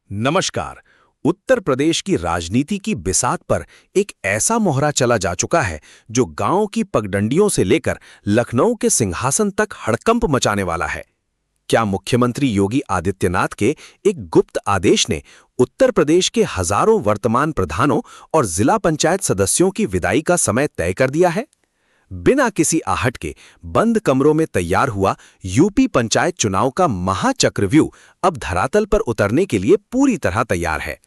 नमस्कार। उत्तर प्रदेश की राजनीति की बिसात पर एक ऐसा मोहरा चला जा चुका है जो गांव की पगडंडियों से लेकर लखनऊ के सिंहासन तक हड़कंप मचाने वाला है। क्या मुख्यमंत्री योगी आदित्यनाथ के एक गुप्त आदेश ने उत्तर प्रदेश के हजारों वर्तमान प्रधानों और जिला पंचायत सदस्यों की विदाई का समय तय कर दिया है? बिना किसी आहट के बंद कमरों में तैयार हुआ यूपी पंचायत चुनाव का महाचक्रव्यूह अब धरातल पर उतरने के लिए पूरी तरह तैयार है।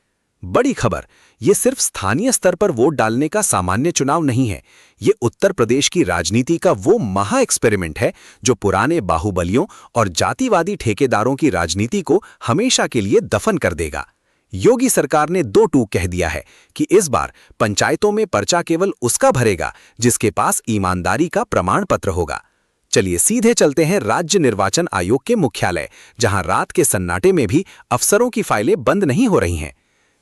बड़ी खबर, ये सिर्फ स्थानीय स्तर पर वोट डालने का सामान्य चुनाव नहीं है। ये उत्तर प्रदेश की राजनीति का वो महा एक्सपेरिमेंट है जो पुराने बाहुबलियों और जातिवादी ठेकेदारों की राजनीति को हमेशा के लिए दफन कर देगा। योगी सरकार ने दो टूक कह दिया है कि इस बार पंचायतों में पर्चा केवल उसका भरेगा जिसके पास ईमानदारी का प्रमाण पत्र होगा। चलिए सीधे चलते हैं राज्य निर्वाचन आयोग के मुख्यालय, जहां रात के सन्नाटे में भी अफसरों की फाइलें बंद नहीं हो रही हैं।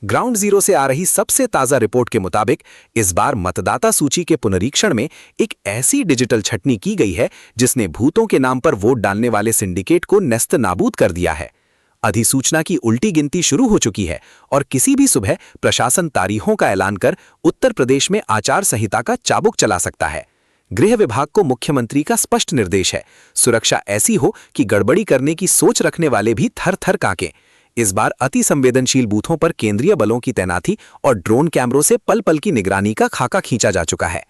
ग्राउंड जीरो से आ रही सबसे ताजा रिपोर्ट के मुताबिक इस बार मतदाता सूची के पुनरीक्षण में एक ऐसी डिजिटल छटनी की गई है जिसने भूतों के नाम पर वोट डालने वाले सिंडिकेट को नेस्त नाबूद कर दिया है। अधिसूचना की उल्टी गिनती शुरू हो चुकी है और किसी भी सुबह प्रशासन तारीखों का ऐलान कर उत्तर प्रदेश में आचार संहिता का चाबुक चला सकता है। गृह विभाग को मुख्यमंत्री का स्पष्ट निर्देश है, सुरक्षा ऐसी हो कि गड़बड़ी करने की सोच रखने वाले भी थर थर कांपे। इस बार अति संवेदनशील बूथों पर केंद्रीय बलों की तैनाती और ड्रोन कैमरों से पल पल की निगरानी का खाका खींचा जा चुका है।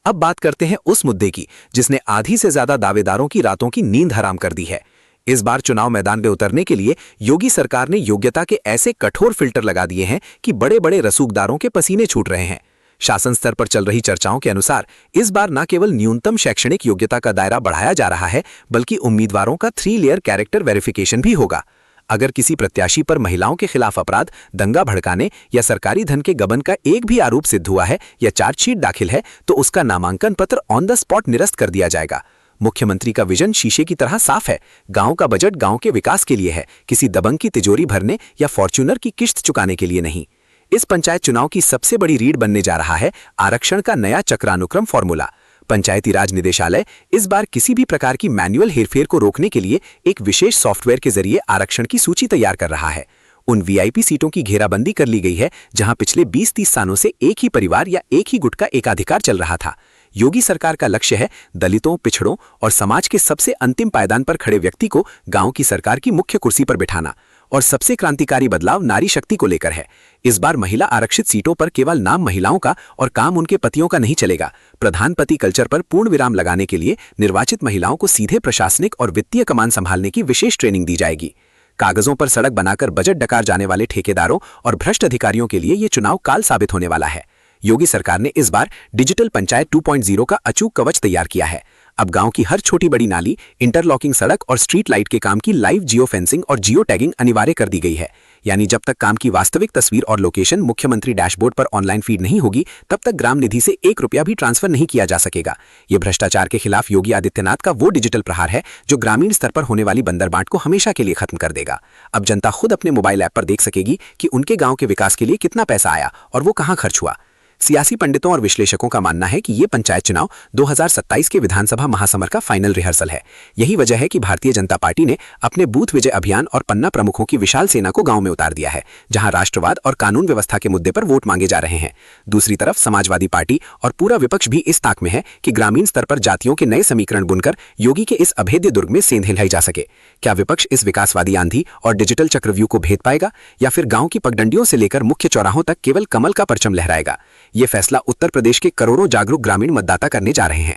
अब बात करते हैं उस मुद्दे की जिसने आधी से ज्यादा दावेदारों की रातों की नींद हराम कर दी है। इस बार चुनाव मैदान में उतरने के लिए योगी सरकार ने योग्यता के ऐसे कठोर फिल्टर लगा दिए हैं कि बड़े बड़े रसूखदारों के पसीने छूट रहे हैं। शासन स्तर पर चल रही चर्चाओं के अनुसार इस बार न केवल न्यूनतम शैक्षणिक योग्यता का दायरा बढ़ाया जा रहा है, बल्कि उम्मीदवारों का 3 लेयर कैरेक्टर वेरिफिकेशन भी होगा। अगर किसी प्रत्याशी पर महिलाओं के खिलाफ अपराध, दंगा भड़काने या सरकारी धन के गबन का एक भी आरोप सिद्ध हुआ है या चार्जशीट दाखिल है तो उसका नामांकन पत्र ऑन द स्पॉट निरस्त कर दिया जाएगा। मुख्यमंत्री का विजन शीशे की तरह साफ है। गांव का बजट गांव के विकास के लिए है, किसी दबंग की तिजोरी भरने या फॉर्च्यूनर की किश्त चुकाने के लिए नहीं। इस पंचायत चुनाव की सबसे बड़ी रीढ़ बनने जा रहा है आरक्षण का नया चक्रानुक्रम फॉर्मूला। पंचायती राज निदेशालय इस बार किसी भी प्रकार की मैन्युअल हेरफेर को रोकने के लिए एक विशेष सॉफ्टवेयर के जरिए आरक्षण की सूची तैयार कर रहा है। उन वीआईपी सीटों की घेराबंदी कर ली गई है जहां पिछले 20-30 सालों से एक ही परिवार या एक ही गुट का एकाधिकार चल रहा था। योगी सरकार का लक्ष्य है दलितों, पिछड़ों और समाज के सबसे अंतिम पायदान पर खड़े व्यक्ति को गांव की सरकार की मुख्य कुर्सी पर बिठाना। और सबसे क्रांतिकारी बदलाव नारी शक्ति को लेकर है। इस बार महिला आरक्षित सीटों पर केवल नाम महिलाओं का और काम उनके पतियों का नहीं चलेगा। प्रधानपति कल्चर पर पूर्ण विराम लगाने के लिए निर्वाचित महिलाओं को सीधे प्रशासनिक और वित्तीय कमान संभालने की विशेष ट्रेनिंग दी जाएगी। कागजों पर सड़क बनाकर बजट डकार जाने वाले ठेकेदारों और भ्रष्ट अधिकारियों के लिए ये चुनाव काल साबित होने वाला है। योगी सरकार ने इस बार डिजिटल पंचायत 2.0 का अचूक कवच तैयार किया है। अब गांव की हर छोटी बड़ी नाली, इंटरलॉकिंग सड़क और स्ट्रीट लाइट के काम की लाइव जियो फेंसिंग और जियो टैगिंग अनिवार्य कर दी गई है। यानी जब तक काम की वास्तविक तस्वीर और लोकेशन मुख्यमंत्री डैशबोर्ड पर ऑनलाइन फीड नहीं होगी, तब तक ग्राम निधि से 1 रुपया भी ट्रांसफर नहीं किया जा सकेगा। ये भ्रष्टाचार के खिलाफ योगी आदित्यनाथ का वो डिजिटल प्रहार है जो ग्रामीण स्तर पर होने वाली बंदरबाट को हमेशा के लिए खत्म कर देगा। अब जनता खुद अपने मोबाइल ऐप पर देख सकेगी कि उनके गांव के विकास के लिए कितना पैसा आया और वो कहां खर्च हुआ। सियासी पंडितों और विश्लेषकों का मानना है कि ये पंचायत चुनाव 2027 के विधानसभा महासमर का फाइनल रिहर्सल है। यही वजह है कि भारतीय जनता पार्टी ने अपने बूथ विजय अभियान और पन्ना प्रमुखों की विशाल सेना को गांव में उतार दिया है, जहां राष्ट्रवाद और कानून व्यवस्था के मुद्दे पर वोट मांगे जा रहे हैं। दूसरी तरफ समाजवादी पार्टी और पूरा विपक्ष भी इस ताक में है कि ग्रामीण स्तर पर जातियों के नए समीकरण बुनकर योगी के इस अभेद्य दुर्ग में सेंध हिलाई जा सके। क्या विपक्ष इस विकासवादी आंधी और डिजिटल चक्रव्यूह को भेद पाएगा या फिर गांव की पगडंडियों से लेकर मुख्य चौराहों तक केवल कमल का परचम लहराएगा? ये फैसला उत्तर प्रदेश के करोड़ों जागरूक ग्रामीण मतदाता करने जा रहे हैं।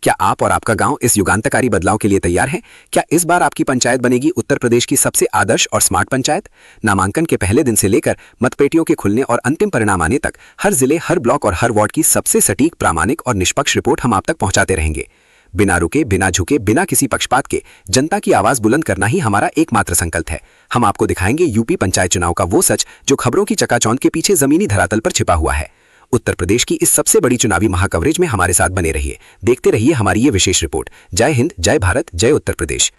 क्या आप और आपका गांव इस युगांतकारी बदलाव के लिए तैयार हैं? क्या इस बार आपकी पंचायत बनेगी उत्तर प्रदेश की सबसे आदर्श और स्मार्ट पंचायत? नामांकन के पहले दिन से लेकर मतपेटियों के खुलने और अंतिम परिणाम आने तक हर जिले, हर ब्लॉक और हर वार्ड की सबसे सटीक, प्रामाणिक और निष्पक्ष रिपोर्ट हम आप तक पहुंचाते रहेंगे। बिना रुके, बिना झुके, बिना किसी पक्षपात के जनता की आवाज बुलंद करना ही हमारा एकमात्र संकल्प है। हम आपको दिखाएंगे यूपी पंचायत चुनाव का वो सच जो खबरों की चकाचौंध के पीछे जमीनी धरातल पर छिपा हुआ है। उत्तर प्रदेश की इस सबसे बड़ी चुनावी महाकवरेज में हमारे साथ बने रहिए। देखते रहिए हमारी ये विशेष रिपोर्ट। जय हिंद, जय भारत, जय उत्तर प्रदेश।